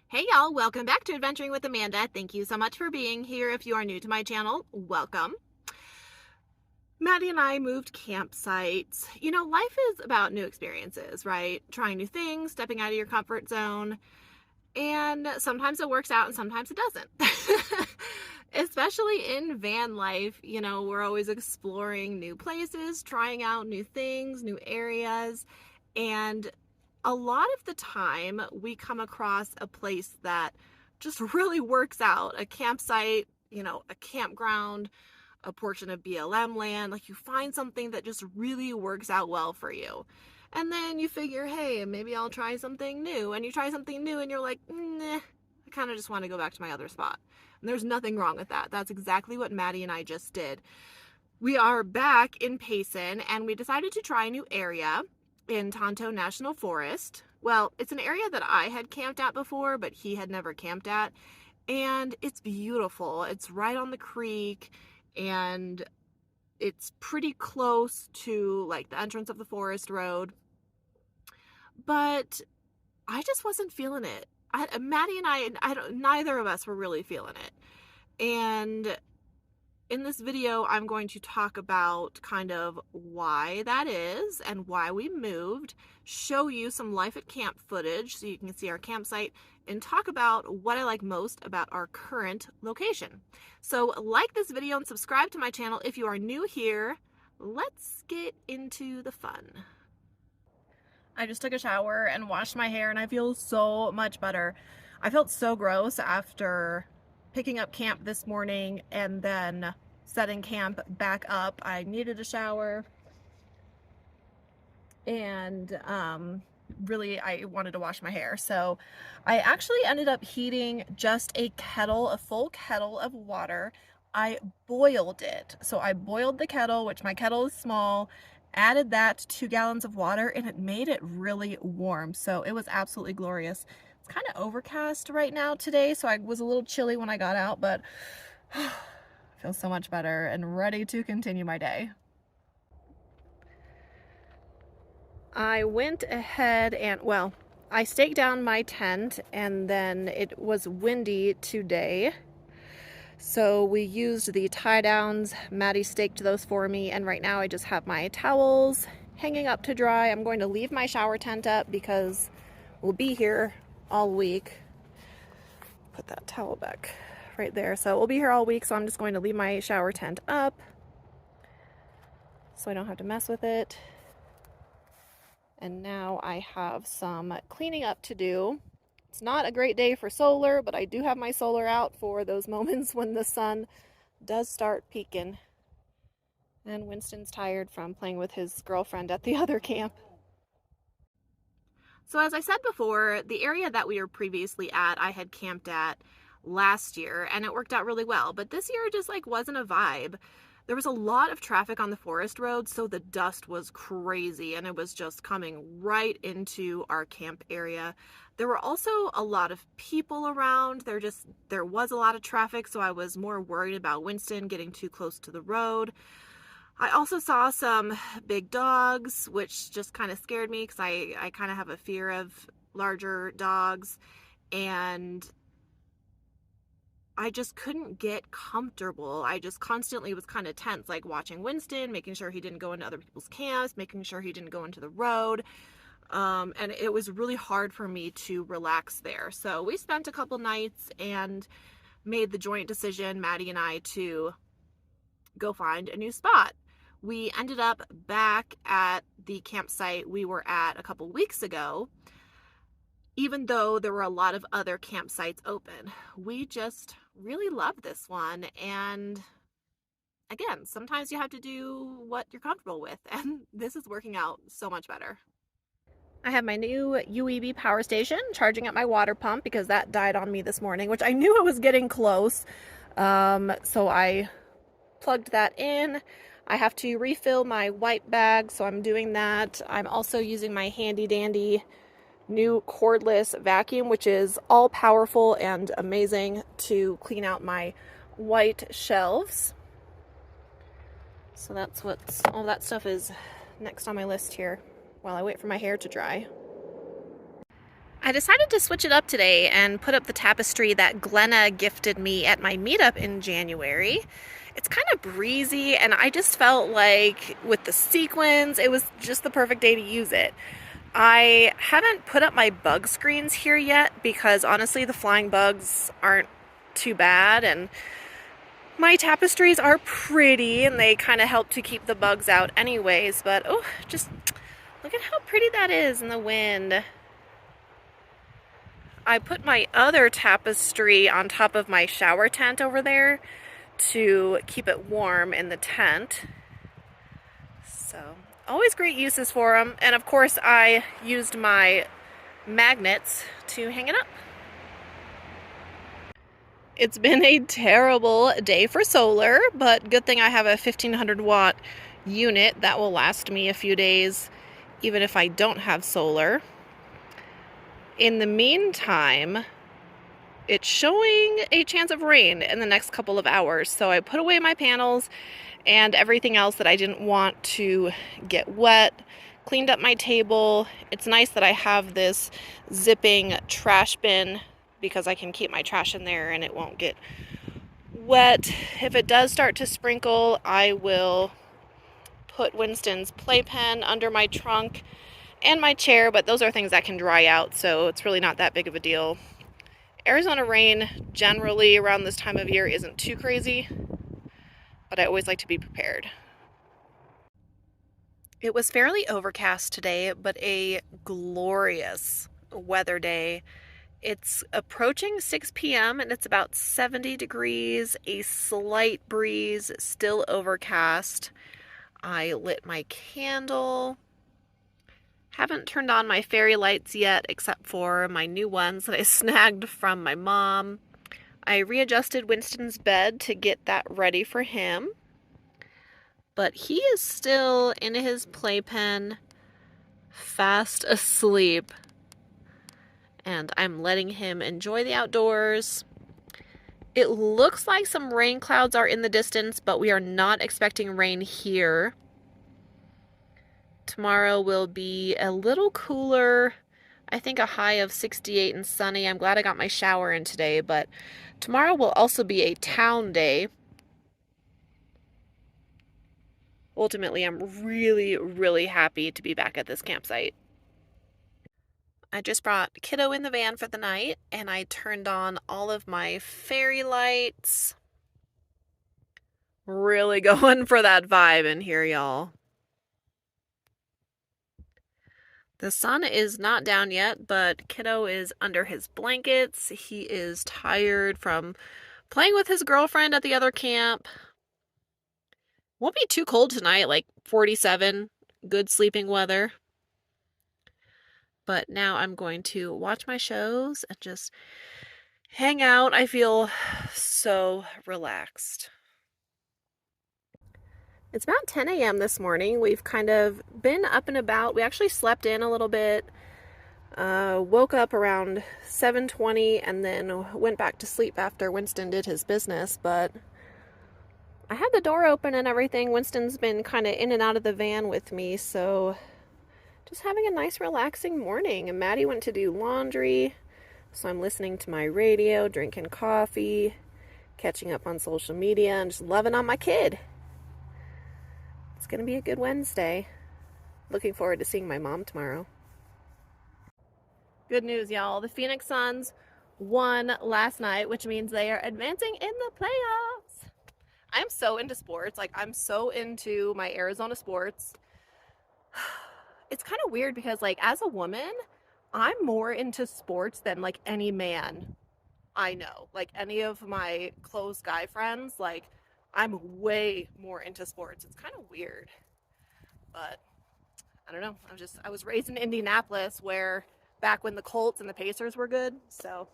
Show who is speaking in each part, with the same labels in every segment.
Speaker 1: Hey y'all, welcome back to Adventuring with Amanda. Thank you so much for being here. If you are new to my channel, welcome. Maddie and I moved campsites. You know, life is about new experiences, right? Trying new things, stepping out of your comfort zone, and sometimes it works out and sometimes it doesn't. Especially in van life, you know, we're always exploring new places, trying out new things, new areas, and a lot of the time we come across a place that just really works out, a campsite, you know, a campground, a portion of BLM land. Like, you find something that just really works out well for you. And then you figure, hey, maybe I'll try something new. And you try something new and you're like, nah, I kind of just want to go back to my other spot. And there's nothing wrong with that. That's exactly what Maddie and I just did. We are back in Payson and we decided to try a new area in Tonto National Forest. Well, it's an area that I had camped at before, but he had never camped at. And it's beautiful. It's right on the creek and it's pretty close to like the entrance of the forest road. But I just wasn't feeling it. Maddie and neither of us were really feeling it. And in this video, I'm going to talk about kind of why that is and why we moved, show you some life at camp footage so you can see our campsite, and talk about what I like most about our current location. So like this video and subscribe to my channel if you are new here. Let's get into the fun. I just took a shower and washed my hair and I feel so much better. I felt so gross after picking up camp this morning and then setting camp back up. I needed a shower and really I wanted to wash my hair. So I actually ended up heating just a full kettle of water. I boiled it. So I boiled the kettle, which my kettle is small, added that to 2 gallons of water, and it made it really warm. So it was absolutely glorious. It's kind of overcast right now today, so I was a little chilly when I got out, but I feel so much better and ready to continue my day. I went ahead and, well, I staked down my tent and then it was windy today. So we used the tie downs. Maddie staked those for me, and right now I just have my towels hanging up to dry. I'm going to leave my shower tent up because we'll be here all week. Put that towel back right there. So we'll be here all week, so I'm just going to leave my shower tent up so I don't have to mess with it. And now I have some cleaning up to do. It's not a great day for solar, but I do have my solar out for those moments when the sun does start peeking. And Winston's tired from playing with his girlfriend at the other camp. So as I said before, the area that we were previously at, I had camped at last year, and it worked out really well. But this year just like wasn't a vibe. There was a lot of traffic on the forest road, so the dust was crazy, and it was just coming right into our camp area. There were also a lot of people around. There was a lot of traffic, so I was more worried about Wynston getting too close to the road. I also saw some big dogs, which just kind of scared me because I kind of have a fear of larger dogs, and I just couldn't get comfortable. I just constantly was kind of tense, like watching Wynston, making sure he didn't go into other people's camps, making sure he didn't go into the road. And it was really hard for me to relax there. So we spent a couple nights and made the joint decision, Maddie and I, to go find a new spot. We ended up back at the campsite we were at a couple weeks ago, even though there were a lot of other campsites open. We just really love this one, and again, sometimes you have to do what you're comfortable with, and this is working out so much better. I have my new UEB power station charging up my water pump because that died on me this morning, which I knew it was getting close, so I plugged that in. I have to refill my wipe bag, so I'm doing that. I'm also using my handy dandy new cordless vacuum, which is all powerful and amazing to clean out my white shelves. So that's all that stuff is next on my list here while I wait for my hair to dry. I decided to switch it up today and put up the tapestry that Glenna gifted me at my meetup in January. It's kind of breezy, and I just felt like with the sequins, it was just the perfect day to use it. I haven't put up my bug screens here yet because honestly, the flying bugs aren't too bad, and my tapestries are pretty and they kind of help to keep the bugs out anyways. But oh, just look at how pretty that is in the wind. I put my other tapestry on top of my shower tent over there to keep it warm in the tent. So, always great uses for them. And of course, I used my magnets to hang it up. It's been a terrible day for solar, but good thing I have a 1500 watt unit that will last me a few days, even if I don't have solar. In the meantime, it's showing a chance of rain in the next couple of hours. So I put away my panels and everything else that I didn't want to get wet, cleaned up my table. It's nice that I have this zipping trash bin because I can keep my trash in there and it won't get wet. If it does start to sprinkle, I will put Wynston's playpen under my trunk and my chair, but those are things that can dry out, so it's really not that big of a deal. Arizona rain generally around this time of year isn't too crazy, but I always like to be prepared. It was fairly overcast today, but a glorious weather day. It's approaching 6 p.m. and it's about 70 degrees, a slight breeze, still overcast. I lit my candle. Haven't turned on my fairy lights yet, except for my new ones that I snagged from my mom. I readjusted Winston's bed to get that ready for him. But he is still in his playpen, fast asleep. And I'm letting him enjoy the outdoors. It looks like some rain clouds are in the distance, but we are not expecting rain here. Tomorrow will be a little cooler. I think a high of 68 and sunny. I'm glad I got my shower in today, but tomorrow will also be a town day. Ultimately, I'm really, really happy to be back at this campsite. I just brought kiddo in the van for the night, and I turned on all of my fairy lights. Really going for that vibe in here, y'all. The sun is not down yet, but kiddo is under his blankets. He is tired from playing with his girlfriend at the other camp. Won't be too cold tonight, like 47, good sleeping weather. But now I'm going to watch my shows and just hang out. I feel so relaxed. It's about 10 a.m. this morning. We've kind of been up and about. We actually slept in a little bit. Woke up around 7:20 and then went back to sleep after Wynston did his business, but I had the door open and everything. Winston's been kind of in and out of the van with me, so just having a nice relaxing morning. And Maddie went to do laundry, so I'm listening to my radio, drinking coffee, catching up on social media, and just loving on my kid. It's gonna be a good Wednesday. Looking forward to seeing my mom tomorrow. Good news, y'all. The Phoenix Suns won last night, which means they are advancing in the playoffs. I'm so into sports. Like, I'm so into my Arizona sports. It's kind of weird because, like, as a woman, I'm more into sports than, like, any man I know. Like, any of my close guy friends, like, I'm way more into sports. It's kind of weird. But I don't know. I was raised in Indianapolis where back when the Colts and the Pacers were good. So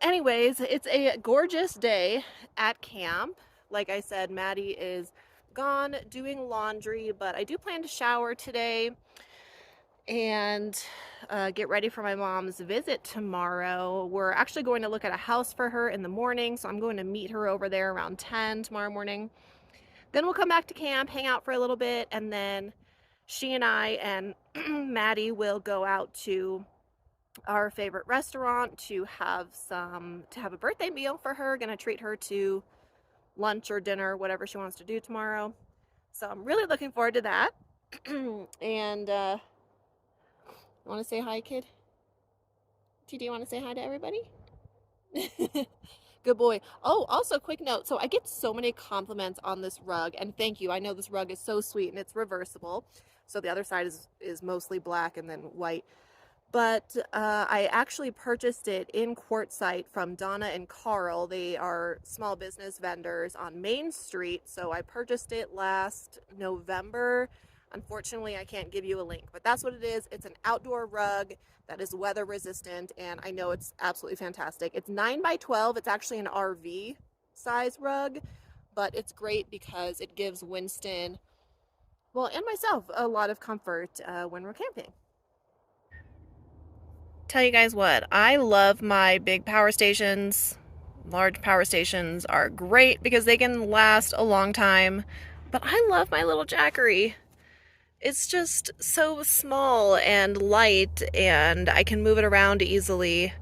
Speaker 1: anyways, it's a gorgeous day at camp. Like I said, Maddie is gone doing laundry, but I do plan to shower today and get ready for my mom's visit tomorrow. We're actually going to look at a house for her in the morning, so I'm going to meet her over there around 10 tomorrow morning. Then we'll come back to camp, hang out for a little bit, and then she and I and Maddie will go out to our favorite restaurant to have a birthday meal for her. Gonna treat her to lunch or dinner, whatever she wants to do tomorrow. So I'm really looking forward to that. And you want to say hi, kid? Do you want to say hi to everybody? Good boy. Oh, also quick note. So I get so many compliments on this rug, and thank you. I know this rug is so sweet, and it's reversible. So the other side is mostly black and then white. But I actually purchased it in Quartzsite from Donna and Carl. They are small business vendors on Main Street. So I purchased it last November. Unfortunately, I can't give you a link, but that's what it is. It's an outdoor rug that is weather resistant, and I know it's absolutely fantastic. It's 9 by 12. It's actually an RV size rug, but it's great because it gives Wynston, well, and myself, a lot of comfort when we're camping. Tell you guys what, I love my big power stations. Large power stations are great because they can last a long time, but I love my little Jackery. It's just so small and light, and I can move it around easily.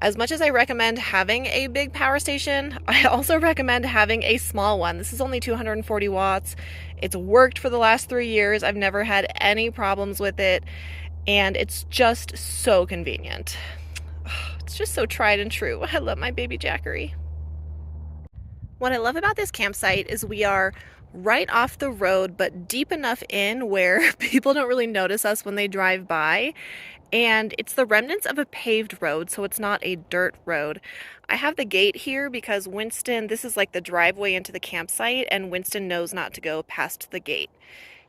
Speaker 1: As much as I recommend having a big power station, I also recommend having a small one. This is only 240 watts. It's worked for the last 3 years. I've never had any problems with it, and it's just so convenient. It's just so tried and true. I love my baby Jackery. What I love about this campsite is we are right off the road, but deep enough in where people don't really notice us when they drive by. And it's the remnants of a paved road, so it's not a dirt road. I have the gate here because Wynston, this is like the driveway into the campsite, and Wynston knows not to go past the gate.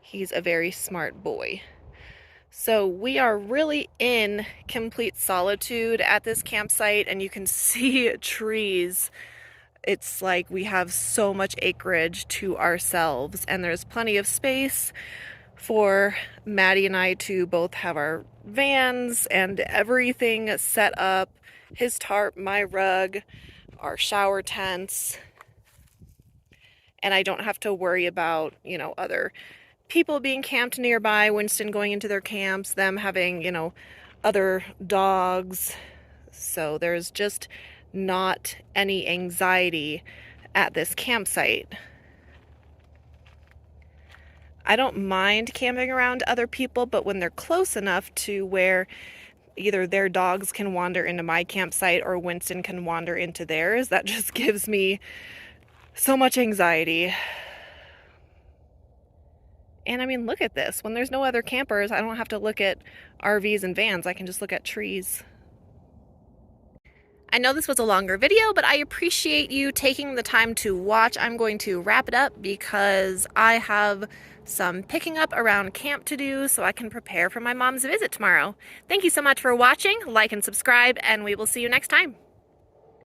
Speaker 1: He's a very smart boy. So we are really in complete solitude at this campsite, and you can see trees. It's like we have so much acreage to ourselves, and there's plenty of space for Maddie and I to both have our vans and everything set up. His tarp, my rug, our shower tents. And I don't have to worry about, other people being camped nearby, Wynston going into their camps, them having, other dogs. So there's just not any anxiety at this campsite. I don't mind camping around other people, but when they're close enough to where either their dogs can wander into my campsite or Wynston can wander into theirs, that just gives me so much anxiety. And I mean, look at this. When there's no other campers, I don't have to look at RVs and vans. I can just look at trees. I know this was a longer video, but I appreciate you taking the time to watch. I'm going to wrap it up because I have some picking up around camp to do so I can prepare for my mom's visit tomorrow. Thank you so much for watching. Like and subscribe, and we will see you next time.